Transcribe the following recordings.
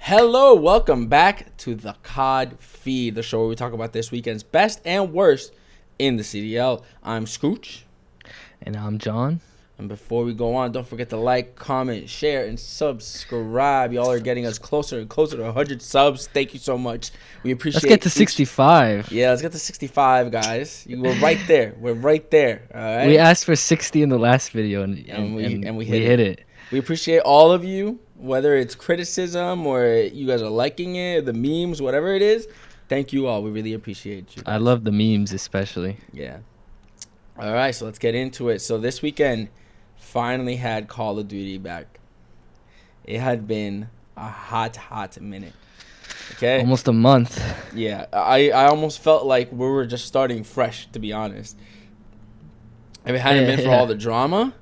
Hello, welcome back to the COD Feed, the show where we talk about this weekend's best and worst in the CDL. I'm Scooch. And I'm John. And before we go on, don't forget to like, comment, share, and subscribe. Y'all are getting us closer and closer to 100 subs. Thank you so much. We appreciate it. Let's get to 65. Yeah, let's get to 65, guys. We're right there. We're right there. All right. We asked for 60 in the last video, and we hit it. We appreciate all of you, whether it's criticism or you guys are liking it, the memes, whatever it is. Thank you all. We really appreciate you guys. I love the memes especially. Yeah. All right, so let's get into it. So this weekend finally had Call of Duty back. It had been a hot minute. Okay. Almost a month. Yeah, I almost felt like we were just starting fresh, to be honest. If it hadn't been for all the drama,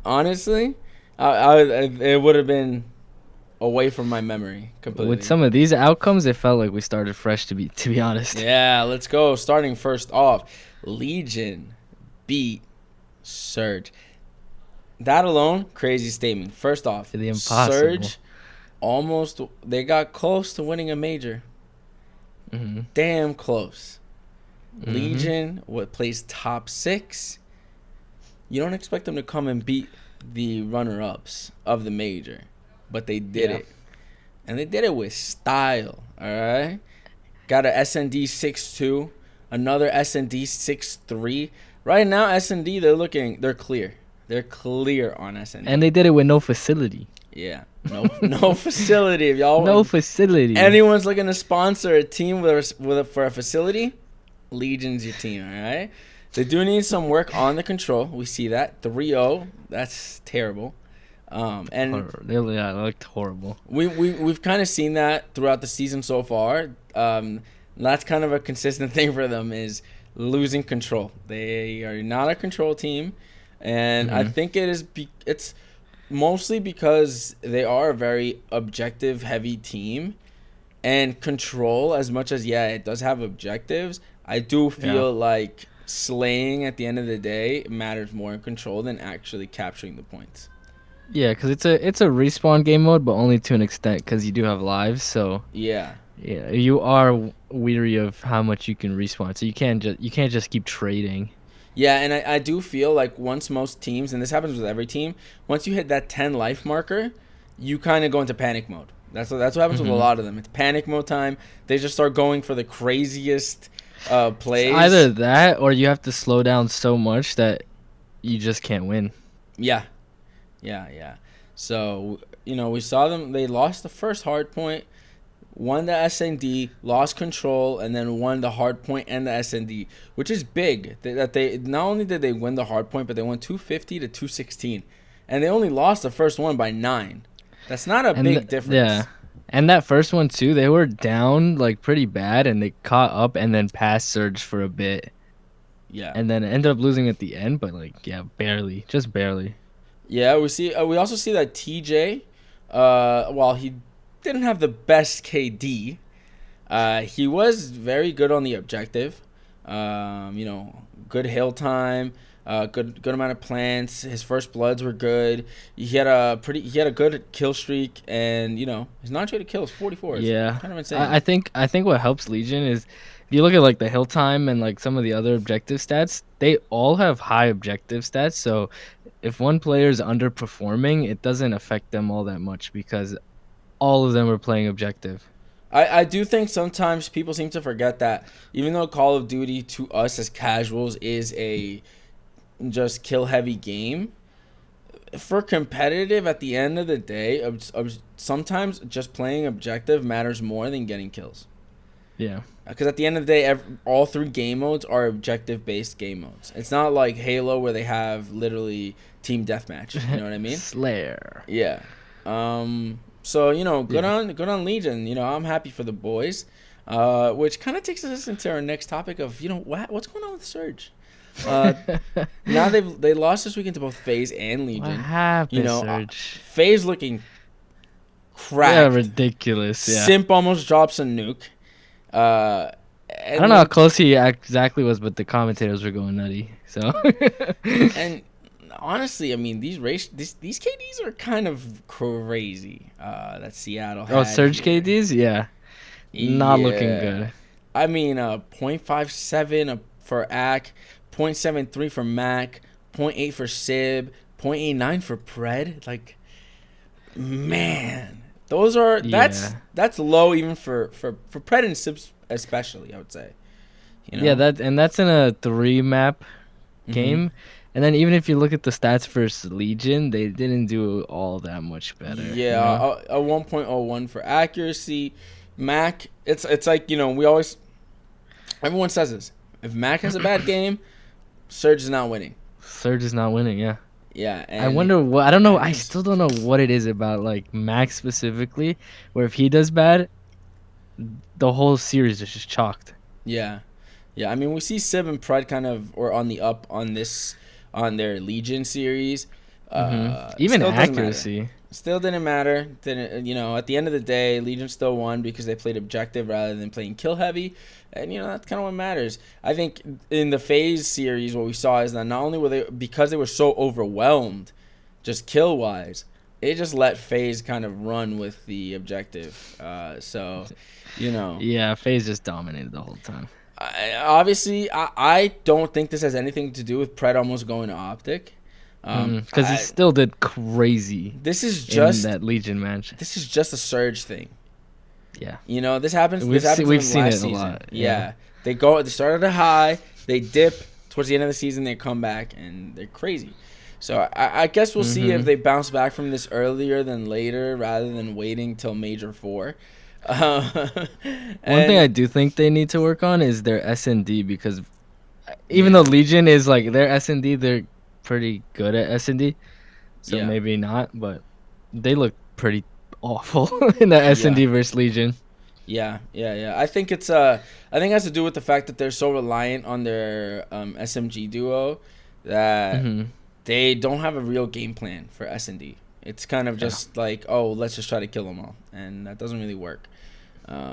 honestly, it would have been away from my memory completely. With some of these outcomes, it felt like we started fresh, to be honest. Yeah, let's go. Starting first off, Legion beat Surge. That alone, crazy statement. First off, The impossible. Surge they got close to winning a major. Mm-hmm. Damn close. Mm-hmm. Legion, plays top 6. You don't expect them to come and beat the runner-ups of the major, but they did it. And they did it with style, all right? Got a SND 6-2, another SND 6-3. Right now, SND, they're clear. They're clear on SND. And they did it with no facility. Yeah. No facility. If y'all No facility. Anyone's looking to sponsor a team for a facility, Legion's your team, all right? They do need some work on the control. We see that 3-0. That's terrible. And They looked horrible. we've kind of seen that throughout the season so far. That's kind of a consistent thing for them is losing control. They are not a control team, and I think it's mostly because they are a very objective heavy team, and control, as much as it does have objectives, I do feel like slaying at the end of the day matters more in control than actually capturing the points. Yeah, because it's a respawn game mode, but only to an extent, because you do have lives. So Yeah, you are weary of how much you can respawn. So you can't just keep trading. yeah, and I do feel like once most teams, and this happens with every team, once you hit that 10 life marker, you kind of go into panic mode. That's what happens with a lot of them. It's panic mode time. They just start going for the craziest plays. Either that, or you have to slow down so much that you just can't win. Yeah. So, we saw them. They lost the first hard point, won the SND, lost control, and then won the hard point and the SND, which is big. That they not only did they win the hard point, but they won 250 to 216, and they only lost the first one by 9. That's not a big difference. Yeah. And that first one too, they were down like pretty bad, and they caught up and then passed Surge for a bit. Yeah. And then ended up losing at the end, but barely, just barely. Yeah, we also see that TJ, while he didn't have the best KD, he was very good on the objective. Good hill time, good amount of plants. His first bloods were good. He had a good kill streak, and his non-traded kill is 44. It's kind of insane. I think what helps Legion is, if you look at like the hill time and like some of the other objective stats, they all have high objective stats. So if one player is underperforming, it doesn't affect them all that much because all of them are playing objective. I do think sometimes people seem to forget that even though Call of Duty to us as casuals is a just kill heavy game, for competitive, at the end of the day, sometimes just playing objective matters more than getting kills. Yeah. Because at the end of the day, all 3 game modes are objective-based game modes. It's not like Halo where they have literally team deathmatch. You know what I mean? Slayer. Yeah. So good on Legion. I'm happy for the boys. Which kind of takes us into our next topic of what's going on with Surge. Now they lost this weekend to both FaZe and Legion. What happened, Surge? FaZe looking cracked. Yeah, ridiculous. Yeah. Simp almost drops a nuke. I don't know how close he exactly was, but the commentators were going nutty. So and honestly, I mean, these KDs are kind of crazy. That Seattle Oh, had Surge here. KDs, yeah, not looking Yeah, good. I mean, 0.57 for AC, 0.73 for Mac, point 0.8 for Sib, 0.89 for Pred. Like, man, those are Yeah, that's low even for Pred and Sib especially. I would say, you yeah, know. that's in a 3 map Mm-hmm. game, and then even if you look at the stats versus Legion, they didn't do all that much better. You know? Yeah, a 1.01 for accuracy. Mac, it's like, we always, everyone says this. If Mac has a bad game, Surge is not winning. Surge is not winning. Yeah. Yeah, I and wonder what I don't know. it I is. still don't know what it is about like Max specifically, where if he does bad, the whole series is just chalked. Yeah. Yeah, I mean, we see Sib and Pred kind of or on the up on their Legion series. Even Still doesn't matter. accuracy. Still didn't matter. Didn't at the end of the day, Legion still won because they played objective rather than playing kill heavy, and that's kind of what matters. I think in the Phase series, what we saw is that not only were they, because they were so overwhelmed, just kill wise, they just let Phase kind of run with the objective. So, you know. Yeah, FaZe just dominated the whole time. I don't think this has anything to do with Pred almost going to OpTic. Because he still did crazy This is in just that Legion match. a Surge thing. Yeah, This happens. This happens to we've them seen last it a season. lot. Yeah, they start at a high, they dip towards the end of the season, they come back, and they're crazy. So I guess we'll see if they bounce back from this earlier than later, rather than waiting till Major 4. One thing I do think they need to work on is their S&D, because even though Legion is like their S&D, they're pretty good at S&D. So maybe not, but they look pretty awful in the Yeah. S&D versus Legion. Yeah. I think it has to do with the fact that they're so reliant on their SMG duo that they don't have a real game plan for S&D. It's kind of just like, oh, let's just try to kill them all, and that doesn't really work.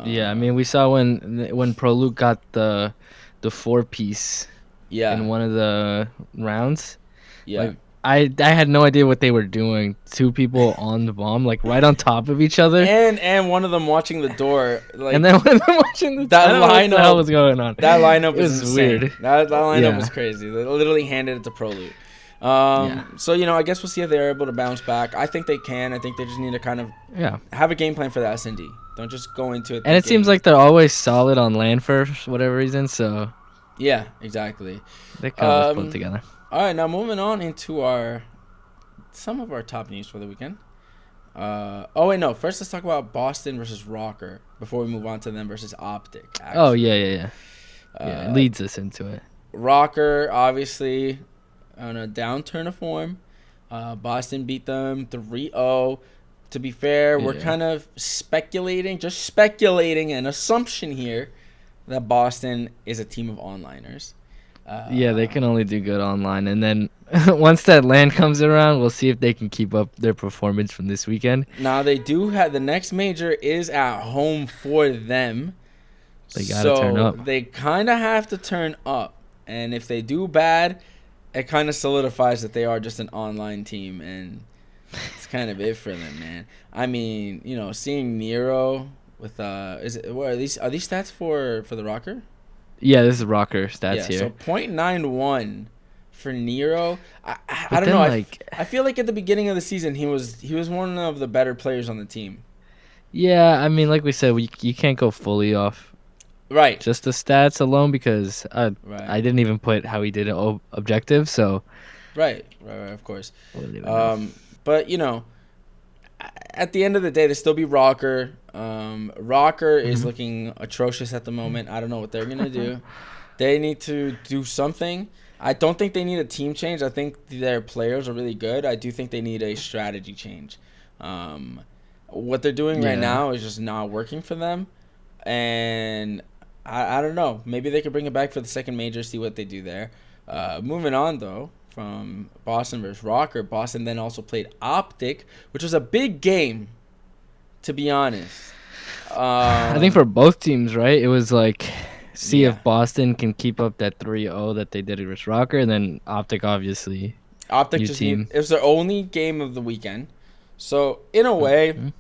Yeah, I mean, we saw when ProLuke got the 4-piece in one of the rounds. Yeah. Like, I had no idea what they were doing. 2 people on the bomb, like right on top of each other, and one of them watching the door, like, and then one of them watching the. that I don't know what the hell lineup was going on. That lineup It was insane. weird. That lineup Yeah. was crazy. They literally handed it to ProLuke. So I guess we'll see if they're able to bounce back. I think they can. I think they just need to kind of have a game plan for the S&D. Don't just go into it. And it seems like they're always solid on land for whatever reason. So yeah, exactly. they kind of just put together. All right, now moving on into some of our top news for the weekend. First let's talk about Boston versus Rokkr before we move on to them versus OpTic. Actually. Oh yeah. It leads us into it. Rokkr obviously on a downturn of form. Boston beat them 3-0. To be fair, we're kind of speculating an assumption here that Boston is a team of onliners. They can only do good online, and then once that land comes around, we'll see if they can keep up their performance from this weekend. Now they do have the next major is at home for them. They gotta turn up. They kind of have to turn up, and if they do bad, it kind of solidifies that they are just an online team, and it's kind of it for them, man. I mean, seeing Nero with are these stats for the Rokkr? Yeah, this is Rokkr stats here. So 0.91 for Nero. I don't know. I feel like at the beginning of the season he was one of the better players on the team. Yeah, I mean, like we said, you can't go fully off just the stats alone, because I didn't even put how he did it objective. So right, of course. But at the end of the day, they still be Rokkr. Rokkr is looking atrocious at the moment. I don't know what they're gonna do. They need to do something. I don't think they need a team change. I think their players are really good. I do think they need a strategy change. What they're doing right now is just not working for them, and I don't know. Maybe they could bring it back for the second major, see what they do there. Moving on though. From Boston versus Rokkr. Boston then also played OpTic, which was a big game, to be honest. I think for both teams, right? It was like, see if Boston can keep up that 3-0 that they did against Rokkr, and then OpTic obviously OpTic new just team. it was their only game of the weekend. So, in a way,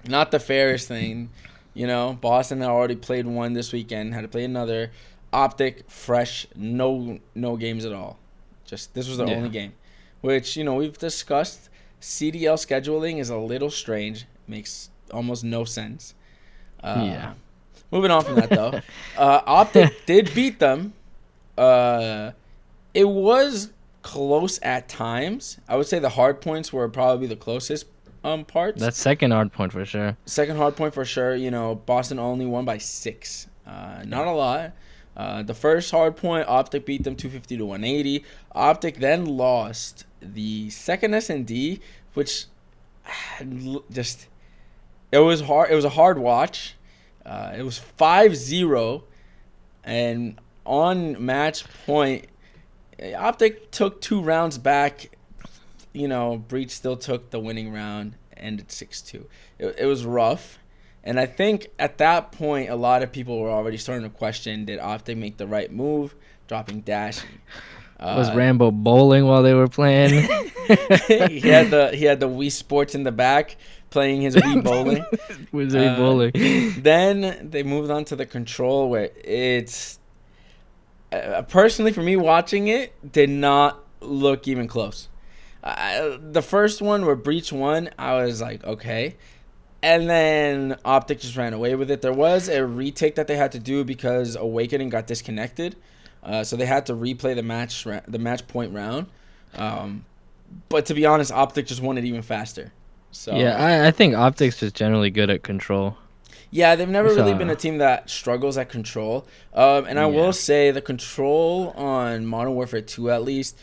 not the fairest thing. You know, Boston had already played one this weekend, had to play another. OpTic, fresh, no games at all. Just this was their only game, which, you know, we've discussed. CDL scheduling is a little strange. Makes almost no sense. Moving on from that, though. OpTic did beat them. It was close at times. I would say the hard points were probably the closest parts. That second hard point for sure. Second hard point for sure. You know, Boston only won by 6. Not a lot. The first hard point, OpTic beat them 250 to 180. OpTic then lost the second S&D, which just it was hard. It was a hard watch. It was 5-0, and on match point, OpTic took 2 rounds back. You know, Breach still took the winning round, ended 6-2. It was rough. And I think at that point, a lot of people were already starting to question, did OpTic make the right move, dropping Dashy? Was Rambo bowling while they were playing? he had the Wii Sports in the back playing his Wii bowling. Was he bowling? Then they moved on to the control, where it's personally, for me watching it, did not look even close. The first one where Breach won, I was like, okay. And then OpTic just ran away with it. There was a retake that they had to do because Awakening got disconnected. So they had to replay the match point round. But to be honest, OpTic just won it even faster. So yeah, I think OpTic's just generally good at control. Yeah, they've never really been a team that struggles at control. And I will say the control on Modern Warfare 2, at least,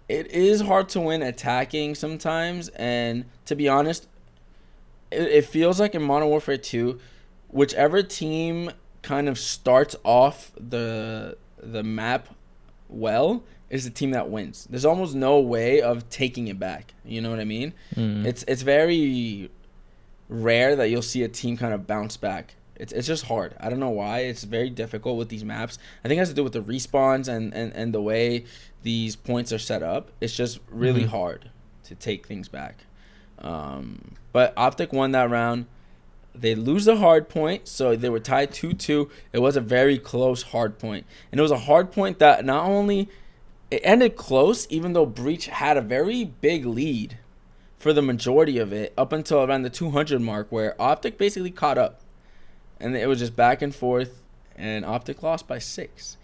it is hard to win attacking sometimes. And to be honest, it feels like in Modern Warfare 2, whichever team kind of starts off the map well is the team that wins. There's almost no way of taking it back. You know what I mean? It's very rare that you'll see a team kind of bounce back. It's just hard. I don't know why. It's very difficult with these maps. I think it has to do with the respawns and the way these points are set up. It's just really hard to take things back. But OpTic won that round. They lose the hard point, so they were tied 2-2. It was a very close hard point. And it was a hard point that not only it ended close, even though Breach had a very big lead for the majority of it, up until around the 200 mark, where OpTic basically caught up. And it was just back and forth, and OpTic lost by 6.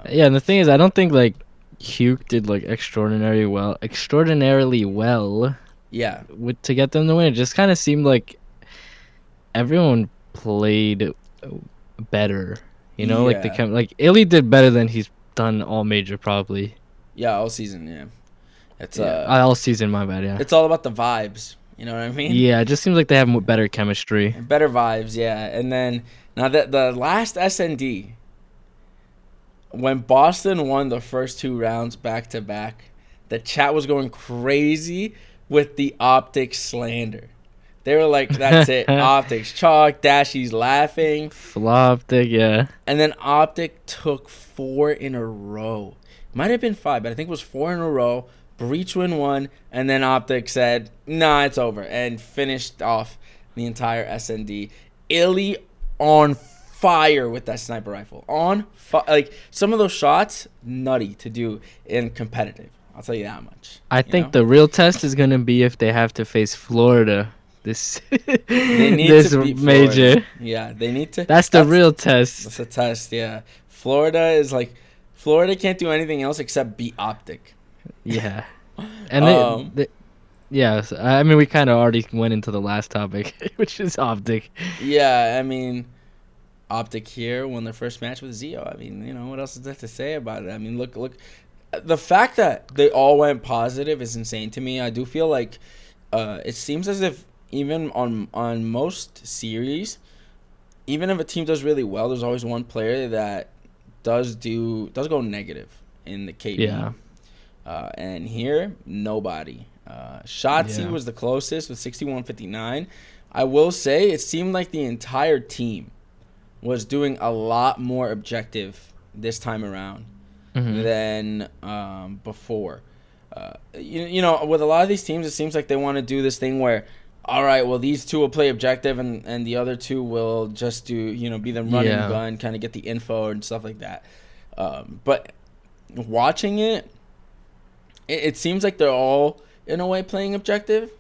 Yeah, and the thing is, I don't think, like, Huke did, like, extraordinarily well. Yeah. To get them to win. It just kind of seemed like everyone played better, you know. Like Illy did better than he's done all major probably. Yeah, all season. Yeah, it's all season. My bad. Yeah, it's all about the vibes. You know what I mean? Yeah, it just seems like they have better chemistry. Better vibes. Yeah, and then now that the last SND, when Boston won the first 2 rounds back to back, the chat was going crazy with the OpTic slander. They were like, that's it. OpTic's chalk. Dashy's laughing. Floptic, yeah. And then OpTic took 4 in a row. Might have been 5, but I think it was 4 in a row. Breach win 1. And then OpTic said, nah, it's over. And finished off the entire SND. Illy on fire with that sniper rifle. Like, some of those shots, nutty to do in competitive. I'll tell you that much. I think the real test is going to be if they have to face Florida this major. Yeah, they need to. That's the real test. That's a test, yeah. Florida can't do anything else except beat OpTic. Yeah. And yeah, I mean, we kind of already went into the last topic, which is OpTic. Yeah, I mean, OpTic here won their first match with Zeo. I mean, you know, what else is there to say about it? I mean, look. The fact that they all went positive is insane to me. I do feel like it seems as if even on most series, even if a team does really well, there's always one player that does go negative in the KD. Yeah. And here, nobody. Shotzi was the closest with 61.59. I will say it seemed like the entire team was doing a lot more objective this time around than before. you know, with a lot of these teams, it seems like they want to do this thing where, all right, well, these two will play objective, and the other two will just do, you know, be the run and gun, kind of get the info and stuff like that. But watching it seems like they're all, in a way, playing objective,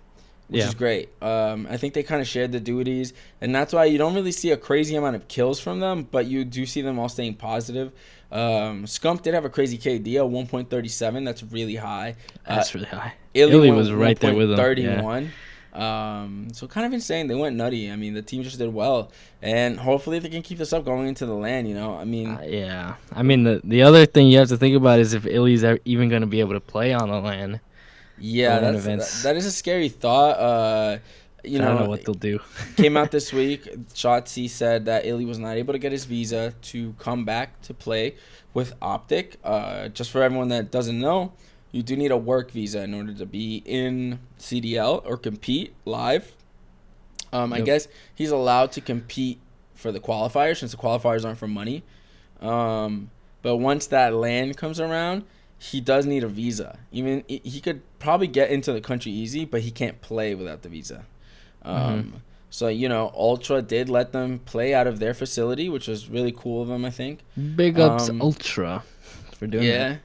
which is great. I think they kind of shared the duties, and that's why you don't really see a crazy amount of kills from them, but you do see them all staying positive. Scump did have a crazy KD of 1.37. That's really high. That's really high. Illy was right there with them. 31. So kind of insane. They went nutty. I mean, the team just did well, and hopefully they can keep this up going into the LAN. You know, I mean, yeah. I mean, the other thing you have to think about is if Illy's even going to be able to play on the LAN. Yeah, that is a scary thought. You know, I don't know what they'll do. Came out this week. Shotzi said that Illy was not able to get his visa to come back to play with OpTic. Just for everyone that doesn't know, you do need a work visa in order to be in CDL or compete live. I guess he's allowed to compete for the qualifiers since the qualifiers aren't for money. But once that LAN comes around, he does need a visa. Even he could probably get into the country easy, but he can't play without the visa. So, you know, Ultra did let them play out of their facility, which was really cool of them, I think. Big ups Ultra for doing that.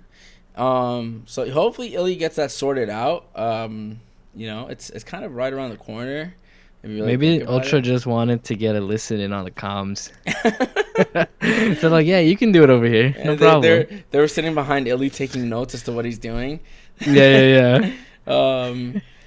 So hopefully Illy gets that sorted out. You know, it's kind of right around the corner. Maybe Ultra just wanted to get a listen in on the comms. So like, yeah, you can do it over here. No problem. They were sitting behind Illy taking notes as to what he's doing. Yeah.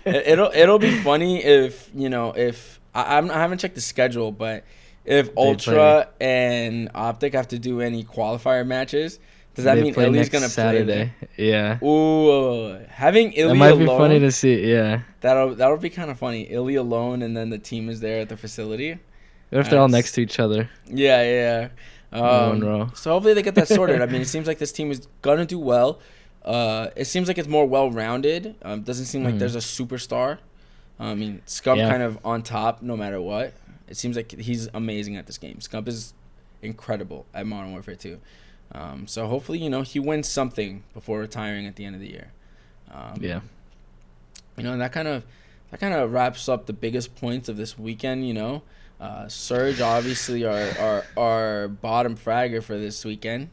It'll be funny if, you know, if I haven't checked the schedule, but if Ultra and OpTic have to do any qualifier matches, does that mean Illy's gonna Saturday? Play? Yeah. Ooh, having Illy that might alone, be funny to see. Yeah. That'll be kind of funny. Illy alone, and then the team is there at the facility. What if they're all next to each other? Yeah. So hopefully they get that sorted. I mean, it seems like this team is gonna do well. It seems like it's more well-rounded. Doesn't seem like there's a superstar. I mean, Scump kind of on top no matter what. It seems like he's amazing at this game. Scump is incredible at Modern Warfare 2. So hopefully, you know, he wins something before retiring at the end of the year. You know, and that kind of wraps up the biggest points of this weekend. You know, Surge obviously our bottom fragger for this weekend.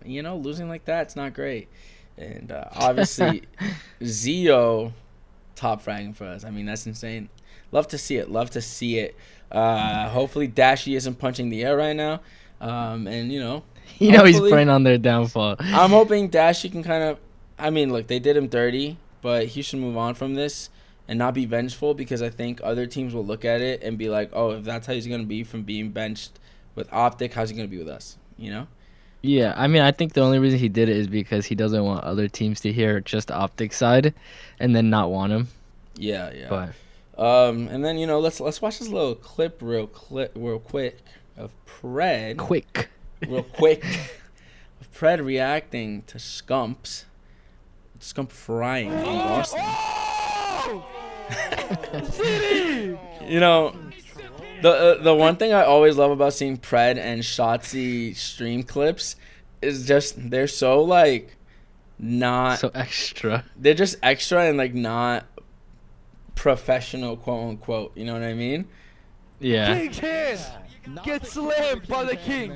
You know, losing like that, it's not great. And obviously, Zio top fragging for us. I mean, that's insane. Love to see it. Hopefully, Dashy isn't punching the air right now. And, you know, he's preying on their downfall. I'm hoping Dashy can kind of, I mean, look, they did him dirty, but he should move on from this and not be vengeful, because I think other teams will look at it and be like, oh, if that's how he's going to be from being benched with OpTic, how's he going to be with us, you know? Yeah, I mean, I think the only reason he did it is because he doesn't want other teams to hear just the OpTic side and then not want him. Yeah. But and then, you know, let's watch this little clip real quick of Pred. Real quick. Of Pred reacting to Scump frying in Boston. You know, the one thing I always love about seeing Pred and Shotzi stream clips is just they're so like not so extra. They're just extra and like not professional, quote unquote. You know what I mean? Yeah. King's hand gets slammed by the king.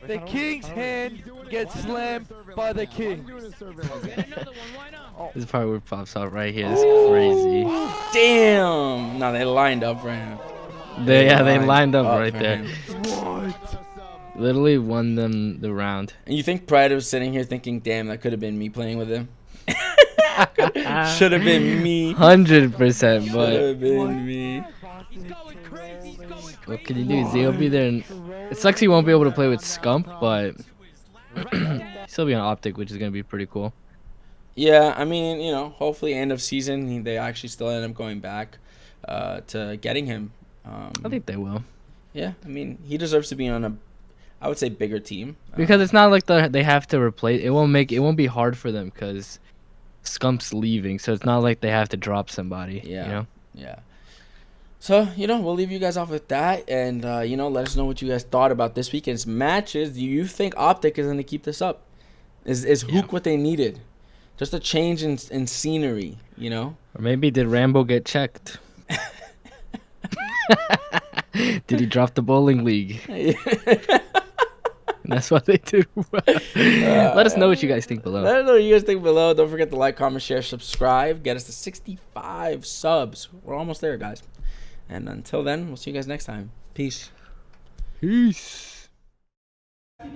The king's hand gets slammed by the king. This is part where it pops out right here. This is crazy. Damn. No, they lined up for him. They lined up right there. Literally won them the round. And you think Pride was sitting here thinking, damn, that could have been me playing with him? Should have been me. 100%, but should have been me. What can you do? Zio be there, and it sucks he won't be able to play with Scump, but he'll still be on OpTic, which is gonna be pretty cool. Yeah, I mean, you know, hopefully end of season they actually still end up going back to getting him. I think they will. Yeah, I mean, he deserves to be on a, I would say, bigger team. Because it's not like they have to replace. It won't be hard for them because Scump's leaving, so it's not like they have to drop somebody. Yeah. You know? Yeah. So, you know, we'll leave you guys off with that, and you know, let us know what you guys thought about this weekend's matches. Do you think OpTic is going to keep this up? Is Hook what they needed? Just a change in scenery, you know? Or maybe did Rambo get checked? Did he drop the bowling league? That's what they do. Let us know what you guys think below. Let us know what you guys think below. Don't forget to like, comment, share, subscribe. Get us to 65 subs. We're almost there, guys. And until then, we'll see you guys next time. Peace. Peace. Last